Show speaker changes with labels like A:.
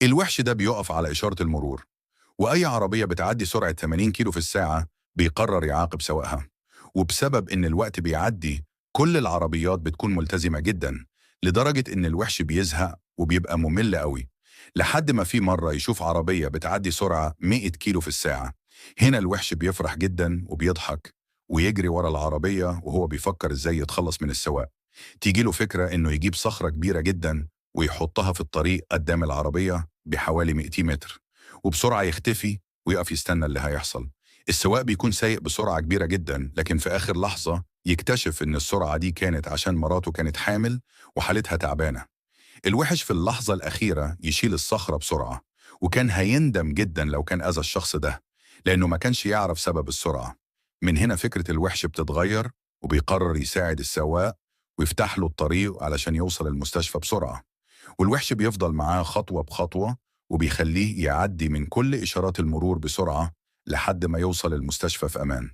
A: الوحش ده بيقف على إشارة المرور، وأي عربية بتعدي سرعة 80 كيلو في الساعة بيقرر يعاقب سواقها. وبسبب إن الوقت بيعدي، كل العربيات بتكون ملتزمة جدا، لدرجة إن الوحش بيزهق وبيبقى ممل قوي، لحد ما في مرة يشوف عربية بتعدي سرعة 100 كيلو في الساعة. هنا الوحش بيفرح جدا وبيضحك ويجري ورا العربية وهو بيفكر إزاي يتخلص من السواق. تيجيله فكرة إنه يجيب صخرة كبيرة جدا ويحطها في الطريق قدام العربية بحوالي 200 متر، وبسرعة يختفي ويقف يستنى اللي هيحصل. السواق بيكون سايق بسرعة كبيرة جدا، لكن في آخر لحظة يكتشف إن السرعة دي كانت عشان مراته كانت حامل وحالتها تعبانة. الوحش في اللحظة الأخيرة يشيل الصخرة بسرعة، وكان هيندم جدا لو كان أذى الشخص ده، لأنه ما كانش يعرف سبب السرعة. من هنا فكرة الوحش بتتغير، وبيقرر يساعد السواق ويفتح له الطريق علشان يوصل المستشفى بسرعة. والوحش بيفضل معاه خطوة بخطوة، وبيخليه يعدي من كل إشارات المرور بسرعة لحد ما يوصل المستشفى في أمان.